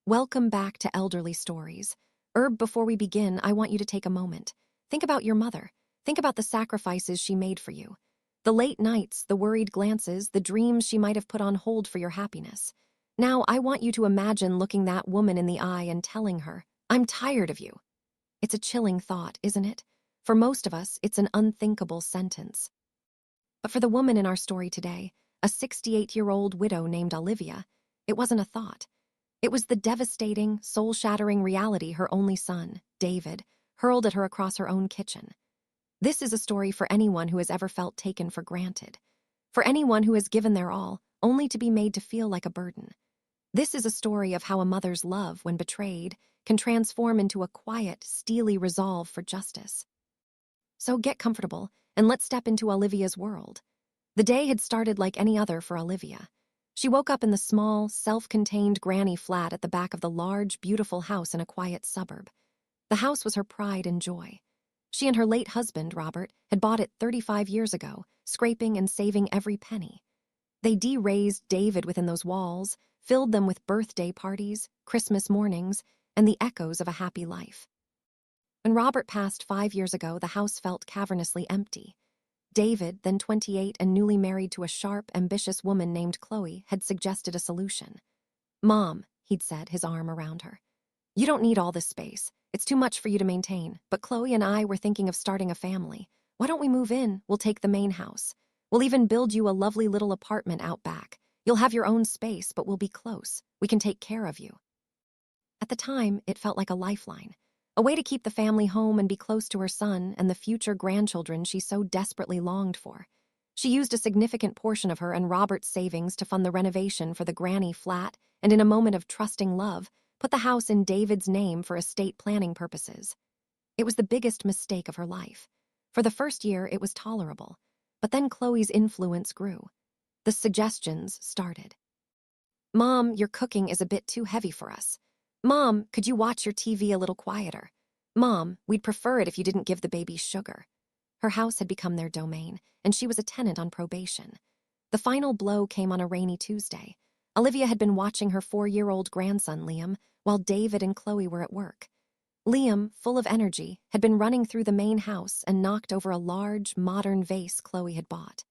Welcome back to Elderly Stories. Before we begin, I want you to take a moment. Think about your mother. Think about the sacrifices she made for you. The late nights, the worried glances, the dreams she might have put on hold for your happiness. Now, I want you to imagine looking that woman in the eye and telling her, "I'm tired of you." It's a chilling thought, isn't it? For most of us, it's an unthinkable sentence. But for the woman in our story today, a 68-year-old widow named Olivia, it wasn't a thought. It was the devastating, soul-shattering reality her only son, David, hurled at her across her own kitchen. This is a story for anyone who has ever felt taken for granted, for anyone who has given their all, only to be made to feel like a burden. This is a story of how a mother's love, when betrayed, can transform into a quiet, steely resolve for justice. So get comfortable, and let's step into Olivia's world. The day had started like any other for Olivia. She woke up in the small, self-contained granny flat at the back of the large, beautiful house in a quiet suburb. The house was her pride and joy. She and her late husband, Robert, had bought it 35 years ago, scraping and saving every penny. They de-raised David within those walls, filled them with birthday parties, Christmas mornings, and the echoes of a happy life. When Robert passed 5 years ago, the house felt cavernously empty. David, then 28 and newly married to a sharp, ambitious woman named Chloe, had suggested a solution. "Mom," he'd said, his arm around her, "you don't need all this space. It's too much for you to maintain, but Chloe and I were thinking of starting a family. Why don't we move in? We'll take the main house. We'll even build you a lovely little apartment out back. You'll have your own space, but we'll be close. We can take care of you." At the time, it felt like a lifeline. A way to keep the family home and be close to her son and the future grandchildren she so desperately longed for. She used a significant portion of her and Robert's savings to fund the renovation for the granny flat, and in a moment of trusting love, put the house in David's name for estate planning purposes. It was the biggest mistake of her life. For the first year, it was tolerable. But then Chloe's influence grew. The suggestions started. "Mom, your cooking is a bit too heavy for us. Mom, could you watch your TV a little quieter? Mom, we'd prefer it if you didn't give the baby sugar." Her house had become their domain, and she was a tenant on probation. The final blow came on a rainy Tuesday. Olivia had been watching her 4-year-old grandson, Liam, while David and Chloe were at work. Liam, full of energy, had been running through the main house and knocked over a large, modern vase Chloe had bought.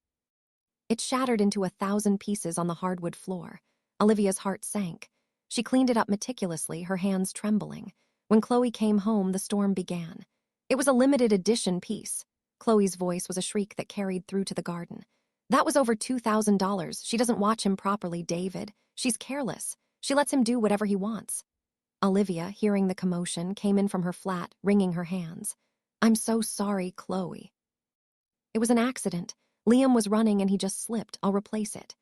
It shattered into 1,000 pieces on the hardwood floor. Olivia's heart sank. She cleaned it up meticulously, her hands trembling. When Chloe came home, the storm began. It was a limited edition piece. Chloe's voice was a shriek that carried through to the garden. "That was over $2,000. She doesn't watch him properly, David. She's careless. She lets him do whatever he wants." Olivia, hearing the commotion, came in from her flat, wringing her hands. "I'm so sorry, Chloe." "It was an accident. Liam was running and he just slipped. I'll replace it."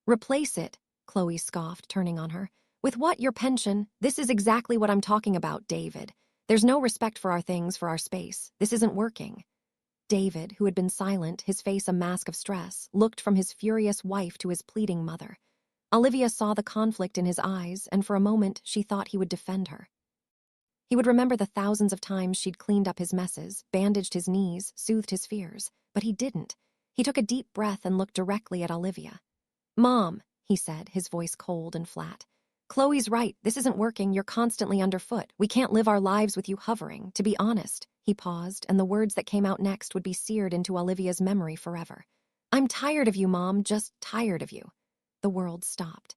"Replace it?" Chloe scoffed, turning on her. "With what, your pension? This is exactly what I'm talking about, David. There's no respect for our things, for our space. This isn't working." David, who had been silent, his face a mask of stress, looked from his furious wife to his pleading mother. Olivia saw the conflict in his eyes, and for a moment she thought he would defend her. He would remember the thousands of times she'd cleaned up his messes, bandaged his knees, soothed his fears. But he didn't. He took a deep breath and looked directly at Olivia. "Mom," he said, his voice cold and flat. "Chloe's right. This isn't working. You're constantly underfoot. We can't live our lives with you hovering. To be honest," he paused, and the words that came out next would be seared into Olivia's memory forever. "I'm tired of you, Mom, just tired of you." The world stopped.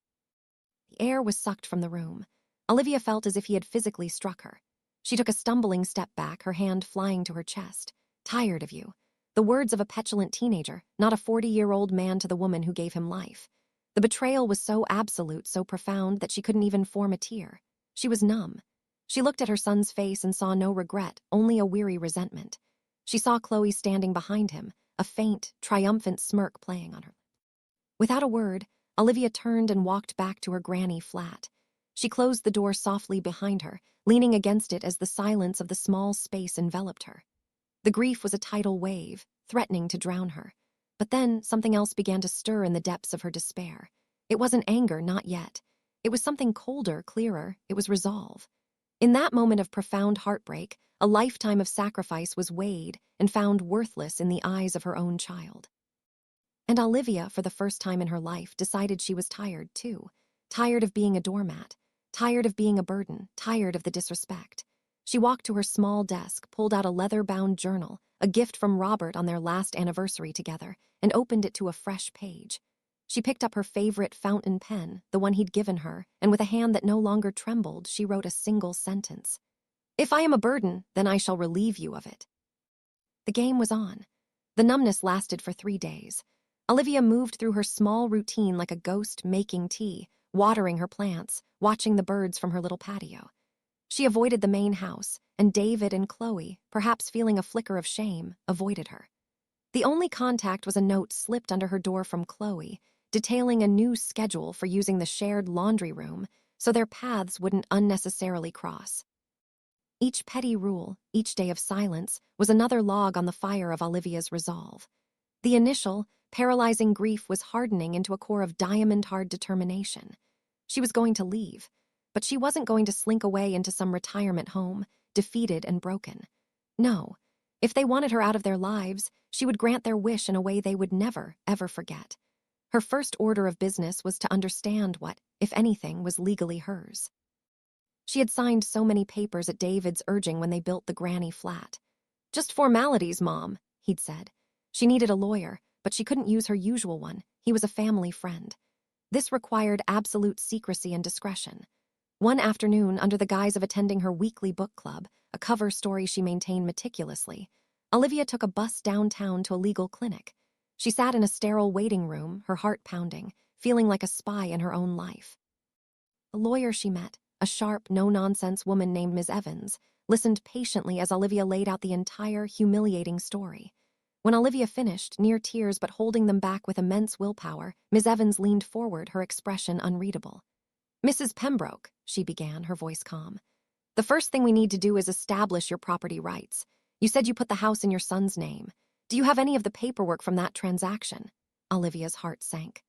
The air was sucked from the room. Olivia felt as if he had physically struck her. She took a stumbling step back, her hand flying to her chest. "Tired of you." The words of a petulant teenager, not a 40-year-old man to the woman who gave him life. The betrayal was so absolute, so profound, that she couldn't even form a tear. She was numb. She looked at her son's face and saw no regret, only a weary resentment. She saw Chloe standing behind him, a faint, triumphant smirk playing on her. Without a word, Olivia turned and walked back to her granny flat. She closed the door softly behind her, leaning against it as the silence of the small space enveloped her. The grief was a tidal wave, threatening to drown her. But then something else began to stir in the depths of her despair. It wasn't anger, not yet. It was something colder, clearer. It was resolve. In that moment of profound heartbreak, a lifetime of sacrifice was weighed and found worthless in the eyes of her own child. And Olivia, for the first time in her life, decided she was tired, too. Tired of being a doormat. tired of being a burden, tired of the disrespect. She walked to her small desk, pulled out a leather-bound journal, a gift from Robert on their last anniversary together, and opened it to a fresh page. She picked up her favorite fountain pen, the one he'd given her, and with a hand that no longer trembled, she wrote a single sentence. "If I am a burden, then I shall relieve you of it." The game was on. The numbness lasted for 3 days. Olivia moved through her small routine like a ghost, making tea, watering her plants, watching the birds from her little patio. She avoided the main house, and David and Chloe, perhaps feeling a flicker of shame, avoided her. The only contact was a note slipped under her door from Chloe, detailing a new schedule for using the shared laundry room so their paths wouldn't unnecessarily cross. Each petty rule, each day of silence, was another log on the fire of Olivia's resolve. The initial, paralyzing grief was hardening into a core of diamond-hard determination. She was going to leave, but she wasn't going to slink away into some retirement home, defeated and broken. No, if they wanted her out of their lives, she would grant their wish in a way they would never, ever forget. Her first order of business was to understand what, if anything, was legally hers. She had signed so many papers at David's urging when they built the granny flat. "Just formalities, Mom," he'd said. She needed a lawyer, but she couldn't use her usual one. He was a family friend. This required absolute secrecy and discretion. One afternoon, under the guise of attending her weekly book club, a cover story she maintained meticulously, Olivia took a bus downtown to a legal clinic. She sat in a sterile waiting room, her heart pounding, feeling like a spy in her own life. The lawyer she met, a sharp, no-nonsense woman named Ms. Evans, listened patiently as Olivia laid out the entire humiliating story. When Olivia finished, near tears but holding them back with immense willpower, Ms. Evans leaned forward, her expression unreadable. "Mrs. Pembroke," she began, her voice calm, "the first thing we need to do is establish your property rights. You said you put the house in your son's name. Do you have any of the paperwork from that transaction?" Olivia's heart sank.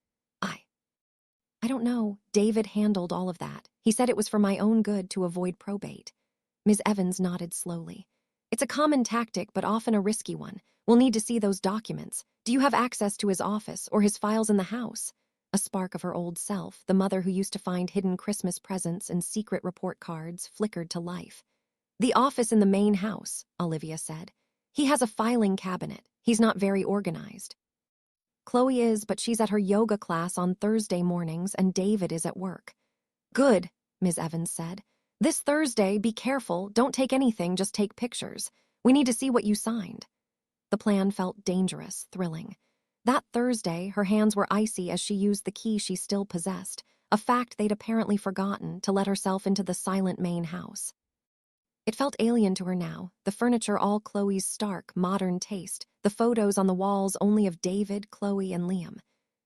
I don't know. David handled all of that. He said it was for my own good to avoid probate." Ms. Evans nodded slowly. "It's a common tactic, but often a risky one. We'll need to see those documents. Do you have access to his office or his files in the house?" A spark of her old self, the mother who used to find hidden Christmas presents and secret report cards, flickered to life. "The office in the main house," Olivia said. "He has a filing cabinet. He's not very organized." "Chloe is, but she's at her yoga class on Thursday mornings and David is at work." "Good," Ms. Evans said. "This Thursday, be careful. Don't take anything, just take pictures. We need to see what you signed." The plan felt dangerous, thrilling. That Thursday, her hands were icy as she used the key she still possessed, a fact they'd apparently forgotten, to let herself into the silent main house. It felt alien to her now, the furniture all Chloe's stark, modern taste, the photos on the walls only of David, Chloe, and Liam.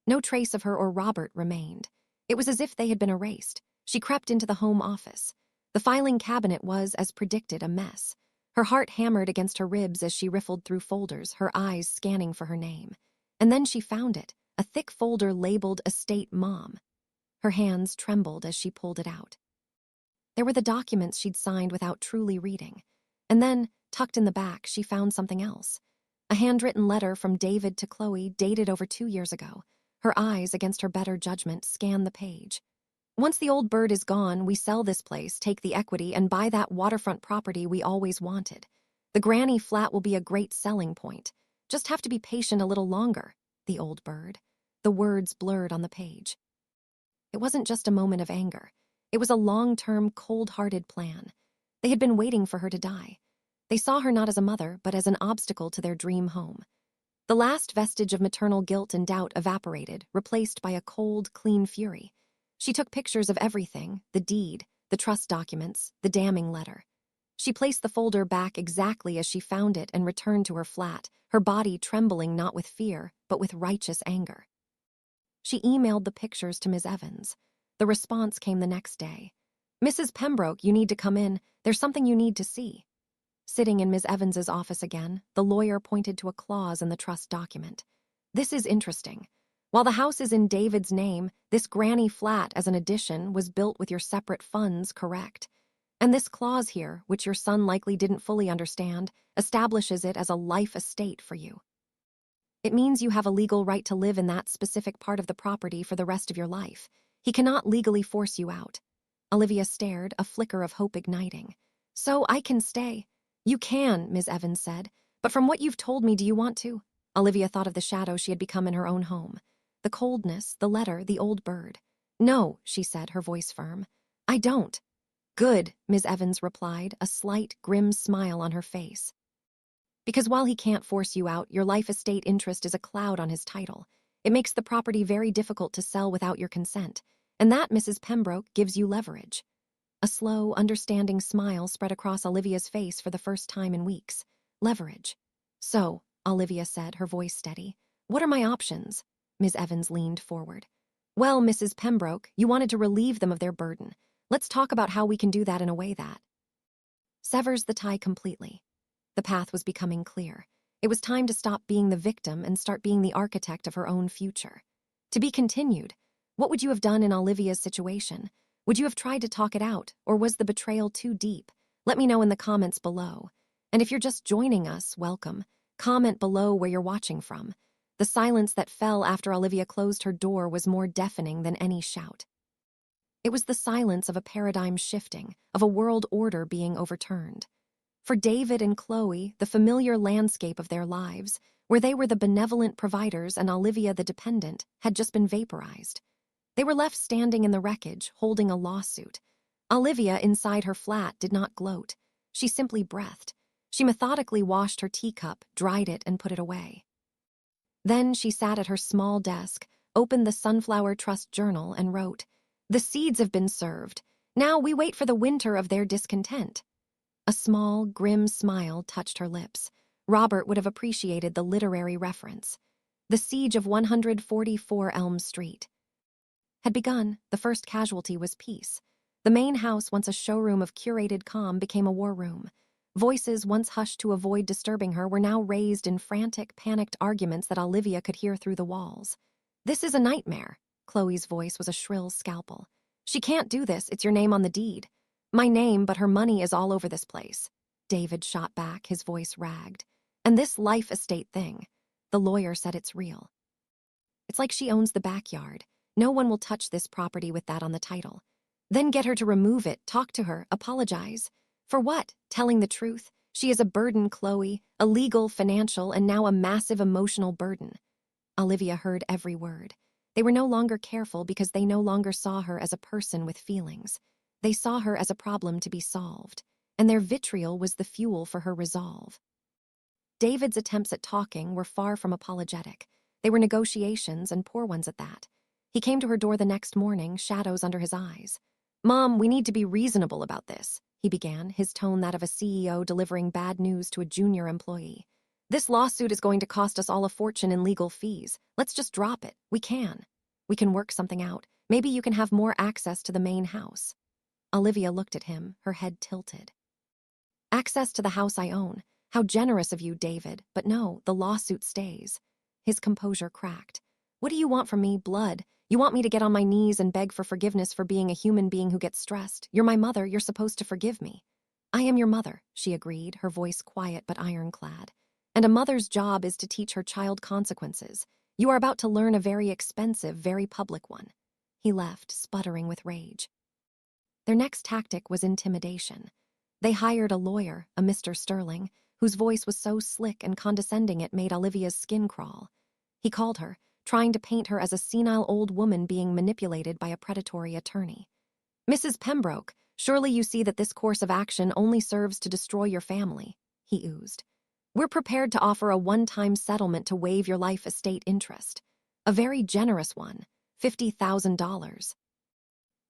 No trace of her or Robert remained. It was as if they had been erased. She crept into the home office. The filing cabinet was, as predicted, a mess. Her heart hammered against her ribs as she riffled through folders, her eyes scanning for her name. And then she found it, a thick folder labeled Estate Mom. Her hands trembled as she pulled it out. There were the documents she'd signed without truly reading. And then, tucked in the back, she found something else. A handwritten letter from David to Chloe, dated over 2 years ago. Her eyes, against her better judgment, scanned the page. "Once the old bird is gone, we sell this place, take the equity, and buy that waterfront property we always wanted. The granny flat will be a great selling point. Just have to be patient a little longer." The old bird. The words blurred on the page. It wasn't just a moment of anger. It was a long-term, cold-hearted plan. They had been waiting for her to die. They saw her not as a mother, but as an obstacle to their dream home. The last vestige of maternal guilt and doubt evaporated, replaced by a cold, clean fury. She took pictures of everything, the deed, the trust documents, the damning letter. She placed the folder back exactly as she found it and returned to her flat, her body trembling not with fear, but with righteous anger. She emailed the pictures to Ms. Evans. The response came the next day. "Mrs. Pembroke, you need to come in. There's something you need to see." Sitting in Ms. Evans's office again, the lawyer pointed to a clause in the trust document. "This is interesting. While the house is in David's name, this granny flat as an addition was built with your separate funds, correct? And this clause here, which your son likely didn't fully understand, establishes it as a life estate for you. It means you have a legal right to live in that specific part of the property for the rest of your life. He cannot legally force you out. Olivia stared, a flicker of hope igniting. So I can stay. You can, Ms. Evans said. But from what you've told me, do you want to? Olivia thought of the shadow she had become in her own home. The coldness, the letter, the old bird. No, she said, her voice firm. I don't. Good, Ms. Evans replied, a slight, grim smile on her face. Because while he can't force you out, your life estate interest is a cloud on his title. It makes the property very difficult to sell without your consent. And that, Mrs. Pembroke, gives you leverage. A slow, understanding smile spread across Olivia's face for the first time in weeks. Leverage. So, Olivia said, her voice steady. What are my options? Ms. Evans leaned forward. Well, Mrs. Pembroke, you wanted to relieve them of their burden. Let's talk about how we can do that in a way that severs the tie completely. The path was becoming clear. It was time to stop being the victim and start being the architect of her own future. To be continued. What would you have done in Olivia's situation? Would you have tried to talk it out, or was the betrayal too deep? Let me know in the comments below. And if you're just joining us, welcome. Comment below where you're watching from. The silence that fell after Olivia closed her door was more deafening than any shout. It was the silence of a paradigm shifting, of a world order being overturned. For David and Chloe, the familiar landscape of their lives, where they were the benevolent providers and Olivia the dependent, had just been vaporized. They were left standing in the wreckage, holding a lawsuit. Olivia, inside her flat, did not gloat. She simply breathed. She methodically washed her teacup, dried it, and put it away. Then she sat at her small desk, opened the Sunflower Trust Journal, and wrote, "The seeds have been served. Now we wait for the winter of their discontent." A small, grim smile touched her lips. Robert would have appreciated the literary reference. The siege of 144 Elm Street had begun. The first casualty was peace. The main house, once a showroom of curated calm, became a war room. Voices once hushed to avoid disturbing her were now raised in frantic, panicked arguments that Olivia could hear through the walls. "This is a nightmare." Chloe's voice was a shrill scalpel. "She can't do this, it's your name on the deed." "My name, but her money is all over this place." David shot back, his voice ragged. "And this life estate thing." The lawyer said it's real. "It's like she owns the backyard. No one will touch this property with that on the title." "Then get her to remove it, talk to her, apologize." "For what? Telling the truth? She is a burden, Chloe, a legal, financial, and now a massive emotional burden." Olivia heard every word. They were no longer careful because they no longer saw her as a person with feelings. They saw her as a problem to be solved, and their vitriol was the fuel for her resolve. David's attempts at talking were far from apologetic. They were negotiations, and poor ones at that. He came to her door the next morning, shadows under his eyes. "Mom, we need to be reasonable about this," he began, his tone that of a CEO delivering bad news to a junior employee. "This lawsuit is going to cost us all a fortune in legal fees. Let's just drop it. We can. We can work something out. Maybe you can have more access to the main house." Olivia looked at him, her head tilted. "Access to the house I own. How generous of you, David. But no, the lawsuit stays." His composure cracked. "What do you want from me, blood? You want me to get on my knees and beg for forgiveness for being a human being who gets stressed? You're my mother, you're supposed to forgive me." "I am your mother," she agreed, her voice quiet but ironclad. "And a mother's job is to teach her child consequences. You are about to learn a very expensive, very public one." He left, sputtering with rage. Their next tactic was intimidation. They hired a lawyer, a Mr. Sterling, whose voice was so slick and condescending it made Olivia's skin crawl. He called her, trying to paint her as a senile old woman being manipulated by a predatory attorney. "Mrs. Pembroke, surely you see that this course of action only serves to destroy your family," he oozed. "We're prepared to offer a one-time settlement to waive your life estate interest. A very generous one, $50,000.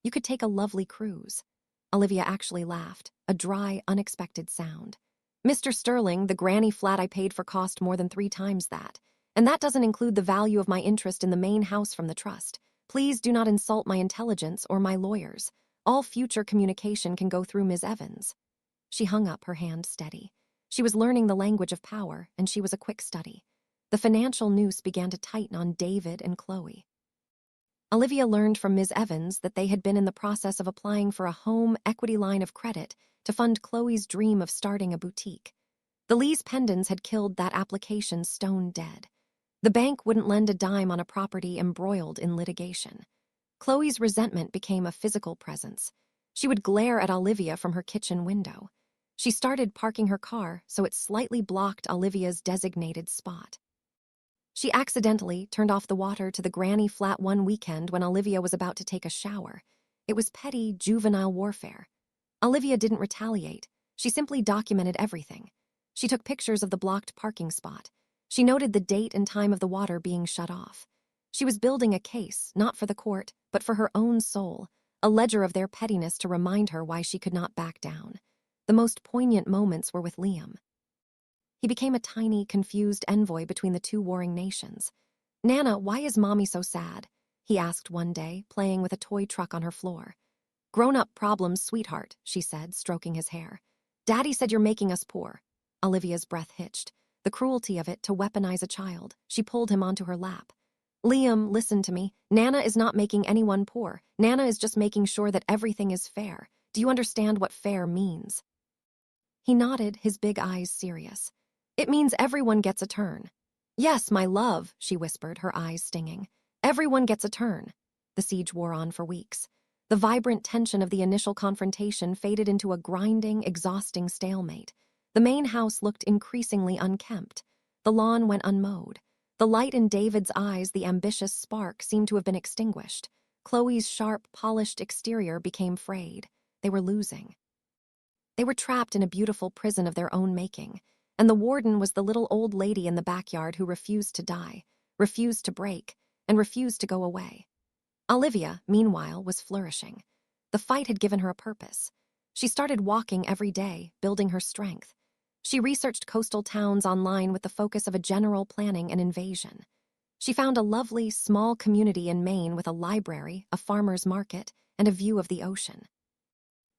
You could take a lovely cruise." Olivia actually laughed, a dry, unexpected sound. "Mr. Sterling, the granny flat I paid for cost more than 3 times that. And that doesn't include the value of my interest in the main house from the trust. Please do not insult my intelligence or my lawyers. All future communication can go through Ms. Evans." She hung up, her hand steady. She was learning the language of power, and she was a quick study. The financial noose began to tighten on David and Chloe. Olivia learned from Ms. Evans that they had been in the process of applying for a home equity line of credit to fund Chloe's dream of starting a boutique. The Lee's Pendens had killed that application stone dead. The bank wouldn't lend a dime on a property embroiled in litigation. Chloe's resentment became a physical presence. She would glare at Olivia from her kitchen window. She started parking her car so it slightly blocked Olivia's designated spot. She accidentally turned off the water to the granny flat one weekend when Olivia was about to take a shower. It was petty, juvenile warfare. Olivia didn't retaliate. She simply documented everything. She took pictures of the blocked parking spot. She noted the date and time of the water being shut off. She was building a case, not for the court, but for her own soul, a ledger of their pettiness to remind her why she could not back down. The most poignant moments were with Liam. He became a tiny, confused envoy between the two warring nations. "Nana, why is Mommy so sad?" he asked one day, playing with a toy truck on her floor. "Grown-up problems, sweetheart," she said, stroking his hair. "Daddy said you're making us poor." Olivia's breath hitched. The cruelty of it to weaponize a child. She pulled him onto her lap. "Liam, listen to me. Nana is not making anyone poor. Nana is just making sure that everything is fair. Do you understand what fair means?" He nodded, his big eyes serious. "It means everyone gets a turn." "Yes, my love," she whispered, her eyes stinging. "Everyone gets a turn." The siege wore on for weeks. The vibrant tension of the initial confrontation faded into a grinding, exhausting stalemate. The main house looked increasingly unkempt. The lawn went unmowed. The light in David's eyes, the ambitious spark, seemed to have been extinguished. Chloe's sharp, polished exterior became frayed. They were losing. They were trapped in a beautiful prison of their own making, and the warden was the little old lady in the backyard who refused to die, refused to break, and refused to go away. Olivia, meanwhile, was flourishing. The fight had given her a purpose. She started walking every day, building her strength. She researched coastal towns online with the focus of a general planning an invasion. She found a lovely, small community in Maine with a library, a farmer's market, and a view of the ocean.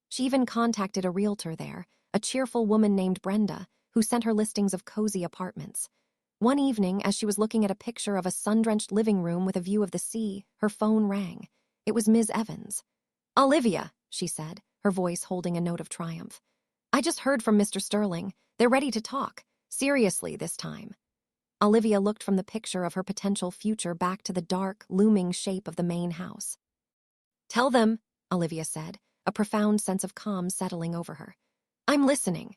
She even contacted a realtor there, a cheerful woman named Brenda, who sent her listings of cozy apartments. One evening, as she was looking at a picture of a sun-drenched living room with a view of the sea, her phone rang. It was Ms. Evans. "Olivia," she said, her voice holding a note of triumph. "I just heard from Mr. Sterling. They're ready to talk. Seriously this time." Olivia looked from the picture of her potential future back to the dark, looming shape of the main house. "Tell them," Olivia said, a profound sense of calm settling over her. "I'm listening."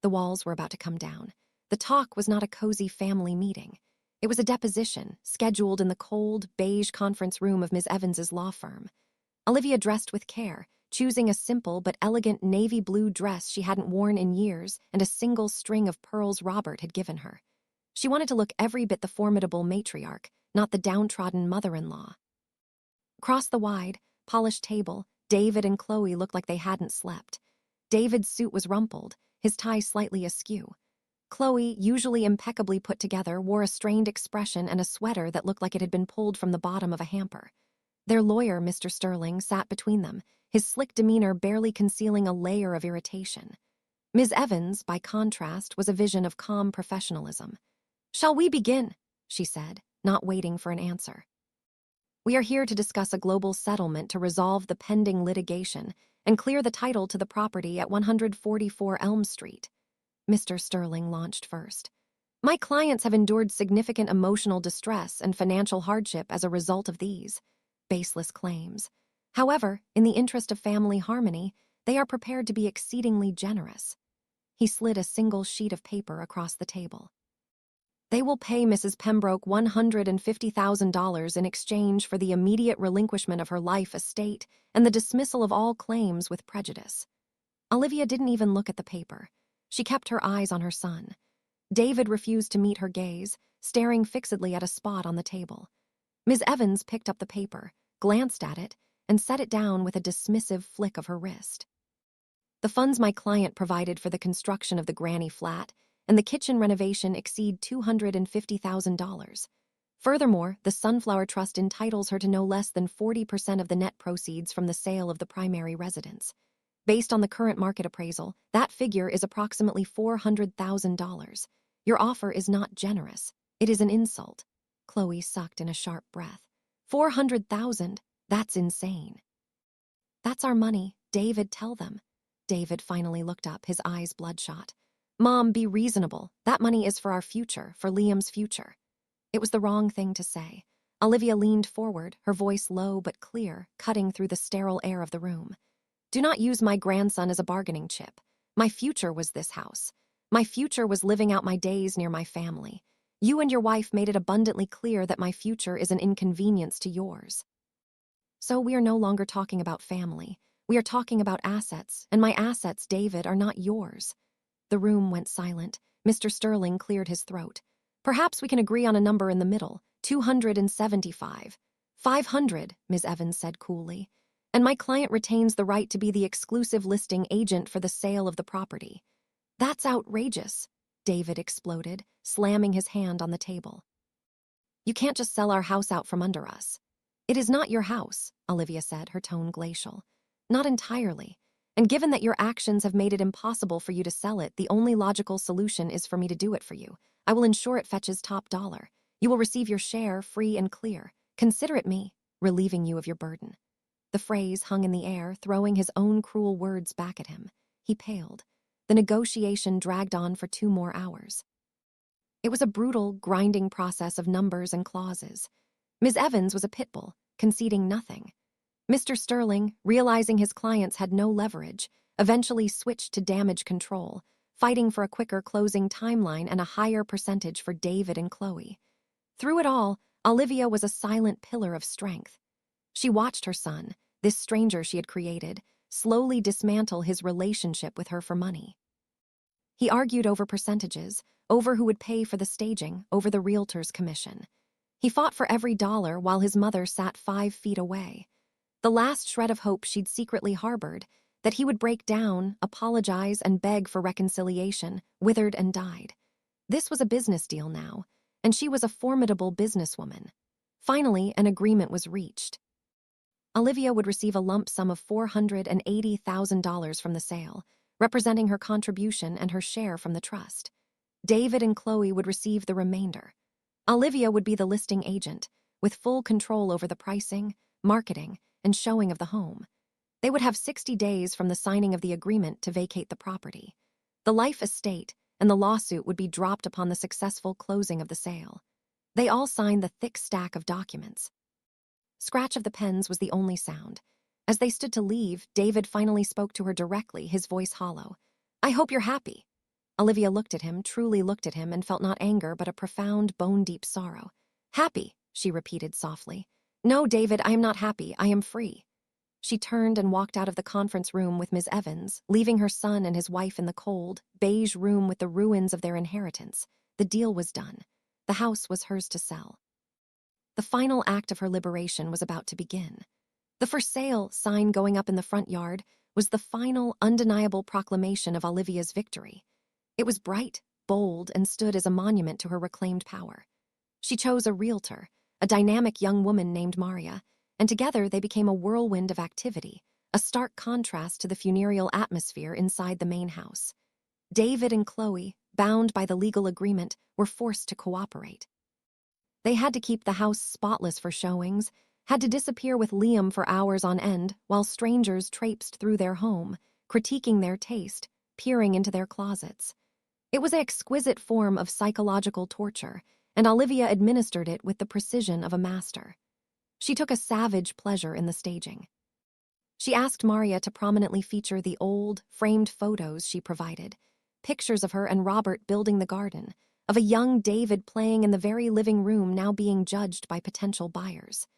The walls were about to come down. The talk was not a cozy family meeting. It was a deposition, scheduled in the cold, beige conference room of Ms. Evans's law firm. Olivia dressed with care, choosing a simple but elegant navy blue dress she hadn't worn in years and a single string of pearls Robert had given her. She wanted to look every bit the formidable matriarch, not the downtrodden mother-in-law. Across the wide, polished table, David and Chloe looked like they hadn't slept. David's suit was rumpled, his tie slightly askew. Chloe, usually impeccably put together, wore a strained expression and a sweater that looked like it had been pulled from the bottom of a hamper. Their lawyer, Mr. Sterling, sat between them, his slick demeanor barely concealing a layer of irritation. Ms. Evans, by contrast, was a vision of calm professionalism. "Shall we begin?" she said, not waiting for an answer. "We are here to discuss a global settlement to resolve the pending litigation and clear the title to the property at 144 Elm Street." Mr. Sterling launched first. "My clients have endured significant emotional distress and financial hardship as a result of these baseless claims. However, in the interest of family harmony, they are prepared to be exceedingly generous." He slid a single sheet of paper across the table. "They will pay Mrs. Pembroke $150,000 in exchange for the immediate relinquishment of her life estate and the dismissal of all claims with prejudice." Olivia didn't even look at the paper. She kept her eyes on her son. David refused to meet her gaze, staring fixedly at a spot on the table. Ms. Evans picked up the paper, glanced at it, and set it down with a dismissive flick of her wrist. "The funds my client provided for the construction of the granny flat and the kitchen renovation exceed $250,000. Furthermore, the Sunflower Trust entitles her to no less than 40% of the net proceeds from the sale of the primary residence. Based on the current market appraisal, that figure is approximately $400,000. Your offer is not generous. It is an insult." Chloe sucked in a sharp breath. $400,000? That's insane." "That's our money. David, tell them." David finally looked up, his eyes bloodshot. "Mom, be reasonable. That money is for our future, for Liam's future." It was the wrong thing to say. Olivia leaned forward, her voice low but clear, cutting through the sterile air of the room. Do not use my grandson as a bargaining chip. My future was this house. My future was living out my days near my family. You and your wife made it abundantly clear that my future is an inconvenience to yours. So we are no longer talking about family. We are talking about assets, and my assets, David, are not yours. The room went silent. Mr. Sterling cleared his throat. Perhaps we can agree on a number in the middle, 275. 500, Ms. Evans said coolly. And my client retains the right to be the exclusive listing agent for the sale of the property. That's outrageous, David exploded, slamming his hand on the table. You can't just sell our house out from under us. It is not your house, Olivia said, her tone glacial. Not entirely. And given that your actions have made it impossible for you to sell it, the only logical solution is for me to do it for you. I will ensure it fetches top dollar. You will receive your share free and clear. Consider it me, relieving you of your burden. The phrase hung in the air, throwing his own cruel words back at him. He paled. The negotiation dragged on for 2 more hours. It was a brutal, grinding process of numbers and clauses. Ms. Evans was a pit bull, conceding nothing. Mr. Sterling, realizing his clients had no leverage, eventually switched to damage control, fighting for a quicker closing timeline and a higher percentage for David and Chloe. Through it all, Olivia was a silent pillar of strength. She watched her son, this stranger she had created, slowly dismantle his relationship with her for money. He argued over percentages, over who would pay for the staging, over the realtor's commission. He fought for every dollar while his mother sat 5 feet away. The last shred of hope she'd secretly harbored, that he would break down, apologize, and beg for reconciliation, withered and died. This was a business deal now, and she was a formidable businesswoman. Finally, an agreement was reached. Olivia would receive a lump sum of $480,000 from the sale, representing her contribution and her share from the trust. David and Chloe would receive the remainder. Olivia would be the listing agent, with full control over the pricing, marketing, and showing of the home. They would have 60 days from the signing of the agreement to vacate the property. The life estate and the lawsuit would be dropped upon the successful closing of the sale. They all signed the thick stack of documents. Scratch of the pens was the only sound. As they stood to leave, David finally spoke to her directly, his voice hollow. I hope you're happy. Olivia looked at him, truly looked at him, and felt not anger but a profound, bone-deep sorrow. Happy, she repeated softly. No, David, I am not happy. I am free. She turned and walked out of the conference room with Ms. Evans, leaving her son and his wife in the cold, beige room with the ruins of their inheritance. The deal was done. The house was hers to sell. The final act of her liberation was about to begin. The for sale sign going up in the front yard was the final, undeniable proclamation of Olivia's victory. It was bright, bold, and stood as a monument to her reclaimed power. She chose a realtor, a dynamic young woman named Maria, and together they became a whirlwind of activity, a stark contrast to the funereal atmosphere inside the main house. David and Chloe, bound by the legal agreement, were forced to cooperate. They had to keep the house spotless for showings, had to disappear with Liam for hours on end while strangers traipsed through their home, critiquing their taste, peering into their closets. It was an exquisite form of psychological torture, and Olivia administered it with the precision of a master. She took a savage pleasure in the staging. She asked Maria to prominently feature the old, framed photos she provided, pictures of her and Robert building the garden, of a young David playing in the very living room now being judged by potential buyers.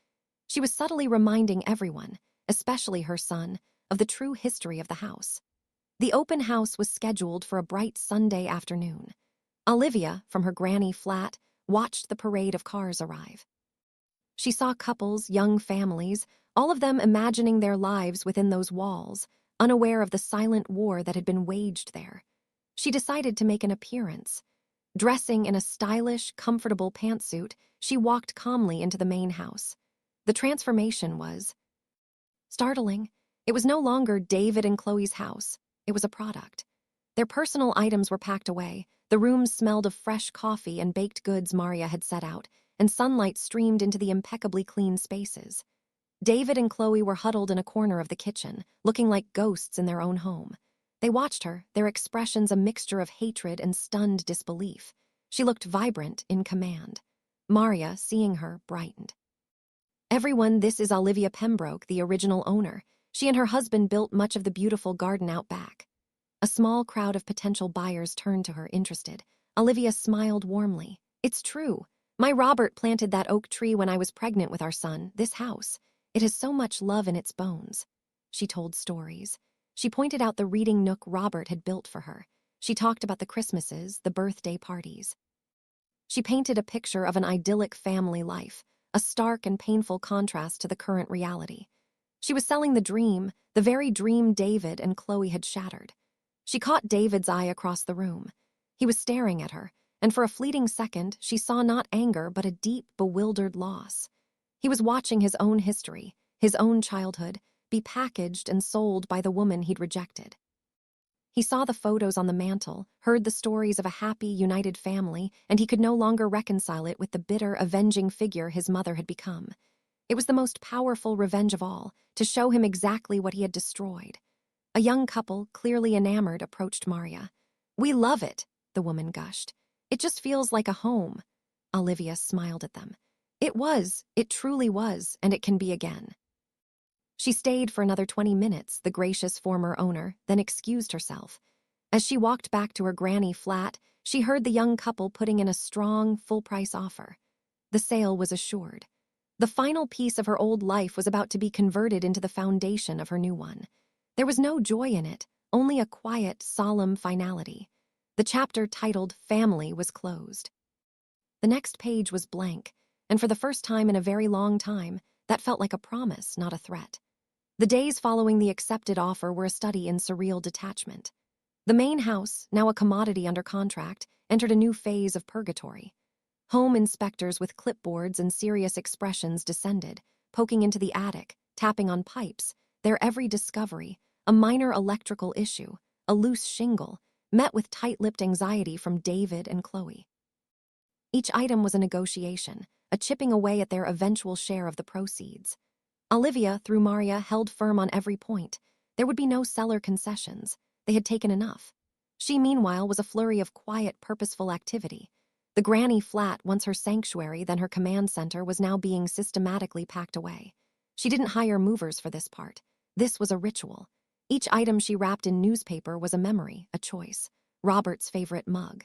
She was subtly reminding everyone, especially her son, of the true history of the house. The open house was scheduled for a bright Sunday afternoon. Olivia, from her granny flat, watched the parade of cars arrive. She saw couples, young families, all of them imagining their lives within those walls, unaware of the silent war that had been waged there. She decided to make an appearance. Dressing in a stylish, comfortable pantsuit, she walked calmly into the main house. The transformation was startling. It was no longer David and Chloe's house. It was a product. Their personal items were packed away. The rooms smelled of fresh coffee and baked goods Maria had set out, and sunlight streamed into the impeccably clean spaces. David and Chloe were huddled in a corner of the kitchen, looking like ghosts in their own home. They watched her, their expressions a mixture of hatred and stunned disbelief. She looked vibrant, in command. Maria, seeing her, brightened. Everyone, this is Olivia Pembroke, the original owner. She and her husband built much of the beautiful garden out back. A small crowd of potential buyers turned to her, interested. Olivia smiled warmly. It's true. My Robert planted that oak tree when I was pregnant with our son, this house. It has so much love in its bones. She told stories. She pointed out the reading nook Robert had built for her. She talked about the Christmases, the birthday parties. She painted a picture of an idyllic family life, a stark and painful contrast to the current reality. She was selling the dream, the very dream David and Chloe had shattered. She caught David's eye across the room. He was staring at her, and for a fleeting second, she saw not anger but a deep, bewildered loss. He was watching his own history, his own childhood, be packaged and sold by the woman he'd rejected. He saw the photos on the mantel, heard the stories of a happy, united family, and he could no longer reconcile it with the bitter, avenging figure his mother had become. It was the most powerful revenge of all, to show him exactly what he had destroyed. A young couple, clearly enamored, approached Maria. "We love it," the woman gushed. "It just feels like a home." Olivia smiled at them. It truly was, and it can be again. She stayed for another 20 minutes, the gracious former owner, then excused herself. As she walked back to her granny flat, she heard the young couple putting in a strong, full-price offer. The sale was assured. The final piece of her old life was about to be converted into the foundation of her new one. There was no joy in it, only a quiet, solemn finality. The chapter titled Family was closed. The next page was blank, and for the first time in a very long time, that felt like a promise, not a threat. The days following the accepted offer were a study in surreal detachment. The main house, now a commodity under contract, entered a new phase of purgatory. Home inspectors with clipboards and serious expressions descended, poking into the attic, tapping on pipes. Their every discovery, a minor electrical issue, a loose shingle, met with tight-lipped anxiety from David and Chloe. Each item was a negotiation, a chipping away at their eventual share of the proceeds. Olivia, through Maria, held firm on every point. There would be no seller concessions. They had taken enough. She, meanwhile, was a flurry of quiet, purposeful activity. The granny flat, once her sanctuary, then her command center, was now being systematically packed away. She didn't hire movers for this part. This was a ritual. Each item she wrapped in newspaper was a memory, a choice. Robert's favorite mug.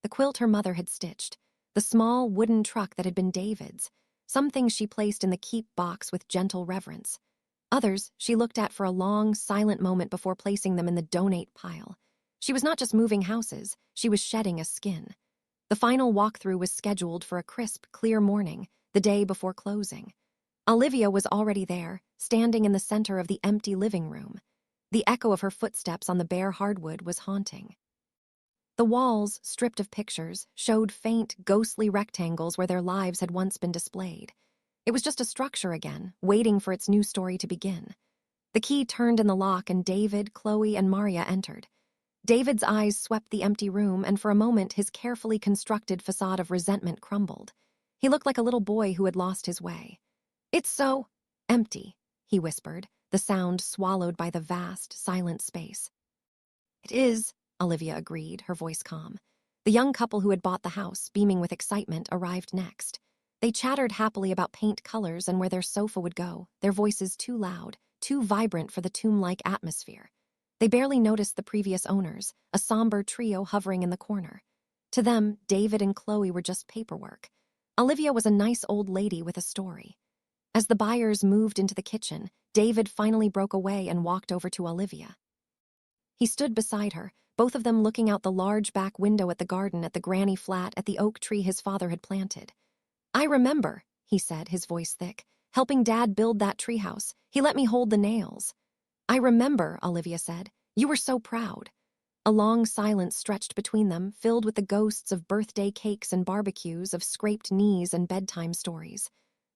The quilt her mother had stitched. The small wooden truck that had been David's. Some things she placed in the keep box with gentle reverence. Others she looked at for a long, silent moment before placing them in the donate pile. She was not just moving houses, she was shedding a skin. The final walkthrough was scheduled for a crisp, clear morning, the day before closing. Olivia was already there, standing in the center of the empty living room. The echo of her footsteps on the bare hardwood was haunting. The walls, stripped of pictures, showed faint, ghostly rectangles where their lives had once been displayed. It was just a structure again, waiting for its new story to begin. The key turned in the lock and David, Chloe, and Maria entered. David's eyes swept the empty room, and for a moment his carefully constructed facade of resentment crumbled. He looked like a little boy who had lost his way. "It's so empty," he whispered, the sound swallowed by the vast, silent space. "It is," Olivia agreed, her voice calm. The young couple who had bought the house, beaming with excitement, arrived next. They chattered happily about paint colors and where their sofa would go, their voices too loud, too vibrant for the tomb-like atmosphere. They barely noticed the previous owners, a somber trio hovering in the corner. To them, David and Chloe were just paperwork. Olivia was a nice old lady with a story. As the buyers moved into the kitchen, David finally broke away and walked over to Olivia. He stood beside her, both of them looking out the large back window at the garden, at the granny flat, at the oak tree his father had planted. "I remember," he said, his voice thick, "helping Dad build that treehouse. He let me hold the nails." "I remember," Olivia said. "You were so proud." A long silence stretched between them, filled with the ghosts of birthday cakes and barbecues, of scraped knees and bedtime stories.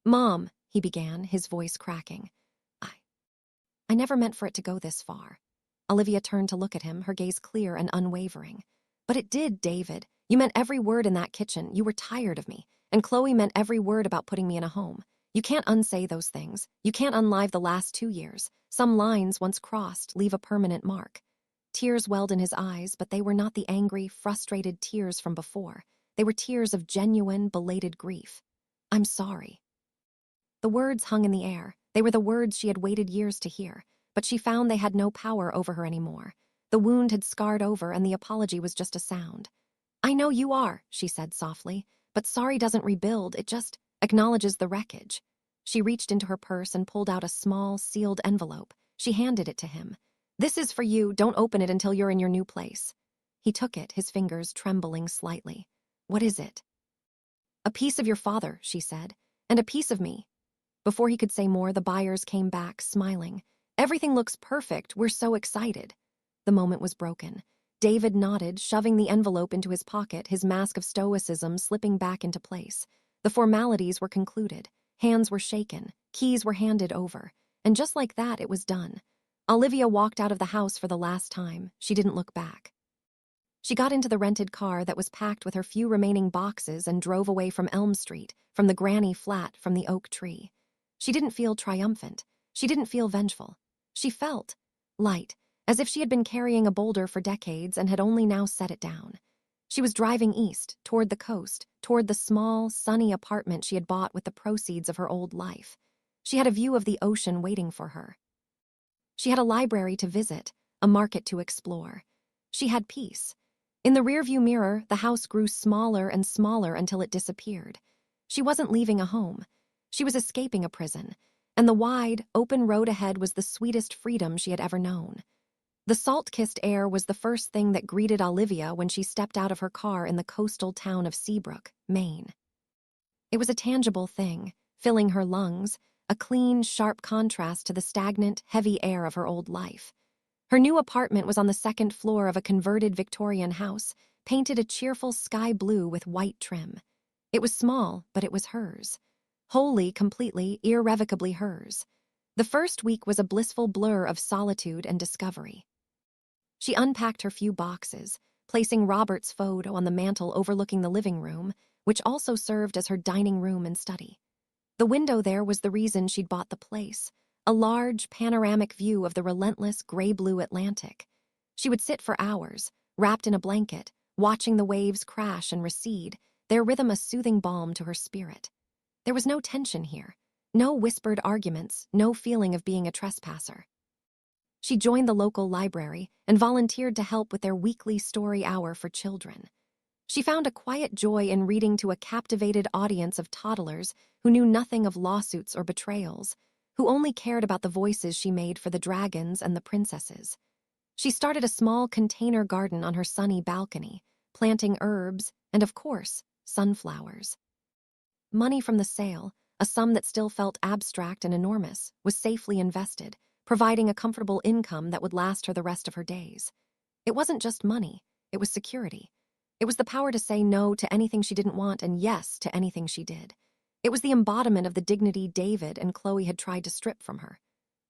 "Mom," he began, his voice cracking. I never meant for it to go this far." Olivia turned to look at him, her gaze clear and unwavering. "But it did, David. You meant every word in that kitchen. You were tired of me. And Chloe meant every word about putting me in a home. You can't unsay those things. You can't unlive the last 2 years. Some lines, once crossed, leave a permanent mark." Tears welled in his eyes, but they were not the angry, frustrated tears from before. They were tears of genuine, belated grief. "I'm sorry." The words hung in the air, They were the words she had waited years to hear, but she found they had no power over her anymore. The wound had scarred over and the apology was just a sound. "I know you are," she said softly, "but sorry doesn't rebuild, it just acknowledges the wreckage." She reached into her purse and pulled out a small, sealed envelope. She handed it to him. "This is for you, don't open it until you're in your new place." He took it, his fingers trembling slightly. "What is it?" "A piece of your father," she said, "and a piece of me." Before he could say more, the buyers came back, smiling. "Everything looks perfect, we're so excited." The moment was broken. David nodded, shoving the envelope into his pocket, his mask of stoicism slipping back into place. The formalities were concluded. Hands were shaken, keys were handed over, and just like that, it was done. Olivia walked out of the house for the last time. She didn't look back. She got into the rented car that was packed with her few remaining boxes and drove away from Elm Street, from the granny flat, from the oak tree. She didn't feel triumphant. She didn't feel vengeful. She felt light, as if she had been carrying a boulder for decades and had only now set it down. She was driving east, toward the coast, toward the small, sunny apartment she had bought with the proceeds of her old life. She had a view of the ocean waiting for her. She had a library to visit, a market to explore. She had peace. In the rearview mirror, the house grew smaller and smaller until it disappeared. She wasn't leaving a home. She was escaping a prison, and the wide, open road ahead was the sweetest freedom she had ever known. The salt-kissed air was the first thing that greeted Olivia when she stepped out of her car in the coastal town of Seabrook, Maine. It was a tangible thing, filling her lungs, a clean, sharp contrast to the stagnant, heavy air of her old life. Her new apartment was on the second floor of a converted Victorian house, painted a cheerful sky blue with white trim. It was small, but it was hers. Wholly, completely, irrevocably hers. The first week was a blissful blur of solitude and discovery. She unpacked her few boxes, placing Robert's photo on the mantel overlooking the living room, which also served as her dining room and study. The window there was the reason she'd bought the place, a large, panoramic view of the relentless gray-blue Atlantic. She would sit for hours, wrapped in a blanket, watching the waves crash and recede, their rhythm a soothing balm to her spirit. There was no tension here, no whispered arguments, no feeling of being a trespasser. She joined the local library and volunteered to help with their weekly story hour for children. She found a quiet joy in reading to a captivated audience of toddlers who knew nothing of lawsuits or betrayals, who only cared about the voices she made for the dragons and the princesses. She started a small container garden on her sunny balcony, planting herbs and, of course, sunflowers. Money from the sale, a sum that still felt abstract and enormous, was safely invested, providing a comfortable income that would last her the rest of her days. It wasn't just money, it was security. It was the power to say no to anything she didn't want and yes to anything she did. It was the embodiment of the dignity David and Chloe had tried to strip from her.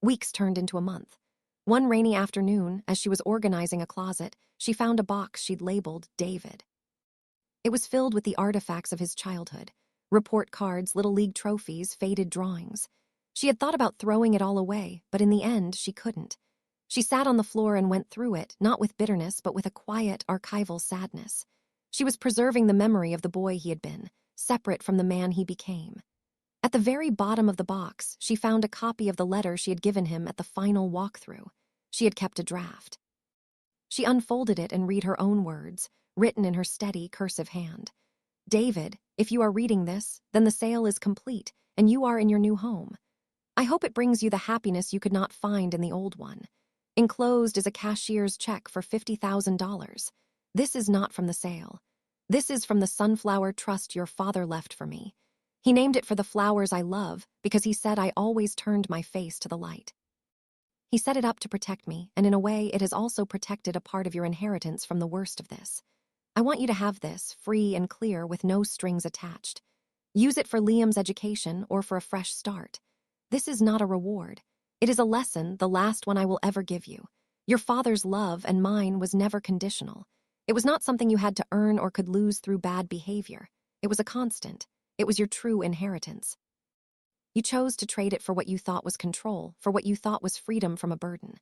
Weeks turned into a month. One rainy afternoon, as she was organizing a closet, she found a box she'd labeled David. It was filled with the artifacts of his childhood: report cards, little league trophies, faded drawings. She had thought about throwing it all away, but in the end, she couldn't. She sat on the floor and went through it, not with bitterness, but with a quiet, archival sadness. She was preserving the memory of the boy he had been, separate from the man he became. At the very bottom of the box, she found a copy of the letter she had given him at the final walkthrough. She had kept a draft. She unfolded it and read her own words, written in her steady, cursive hand. "David, if you are reading this, then the sale is complete, and you are in your new home. I hope it brings you the happiness you could not find in the old one. Enclosed is a cashier's check for $50,000. This is not from the sale. This is from the sunflower trust your father left for me. He named it for the flowers I love because he said I always turned my face to the light. He set it up to protect me, and in a way it has also protected a part of your inheritance from the worst of this. I want you to have this, free and clear with no strings attached. Use it for Liam's education or for a fresh start. This is not a reward. It is a lesson, the last one I will ever give you. Your father's love and mine was never conditional. It was not something you had to earn or could lose through bad behavior. It was a constant. It was your true inheritance. You chose to trade it for what you thought was control, for what you thought was freedom from a burden.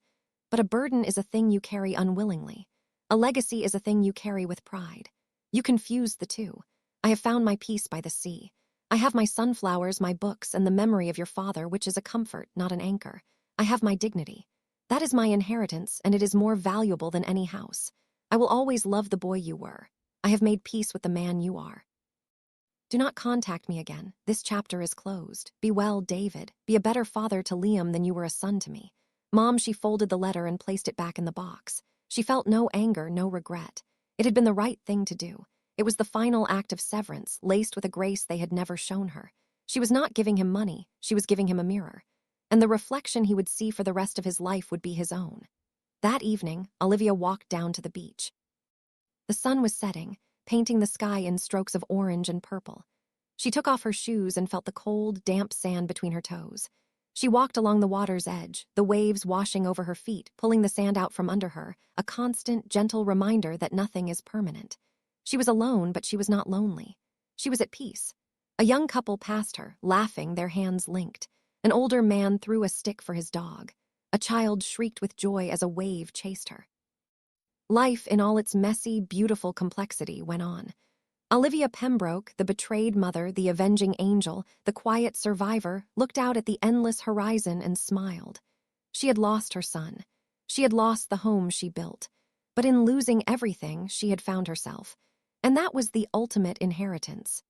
But a burden is a thing you carry unwillingly. A legacy is a thing you carry with pride. You confused the two. I have found my peace by the sea. I have my sunflowers, my books, and the memory of your father, which is a comfort, not an anchor. I have my dignity. That is my inheritance, and it is more valuable than any house. I will always love the boy you were. I have made peace with the man you are. Do not contact me again. This chapter is closed. Be well, David. Be a better father to Liam than you were a son to me. Mom, she folded the letter and placed it back in the box. She felt no anger, no regret. It had been the right thing to do. It was the final act of severance, laced with a grace they had never shown her. She was not giving him money. She was giving him a mirror. And the reflection he would see for the rest of his life would be his own. That evening, Olivia walked down to the beach. The sun was setting, painting the sky in strokes of orange and purple. She took off her shoes and felt the cold, damp sand between her toes. She walked along the water's edge, the waves washing over her feet, pulling the sand out from under her, a constant, gentle reminder that nothing is permanent. She was alone, but she was not lonely. She was at peace. A young couple passed her, laughing, their hands linked. An older man threw a stick for his dog. A child shrieked with joy as a wave chased her. Life, in all its messy, beautiful complexity, went on. Olivia Pembroke, the betrayed mother, the avenging angel, the quiet survivor, looked out at the endless horizon and smiled. She had lost her son. She had lost the home she built. But in losing everything, she had found herself. And that was the ultimate inheritance.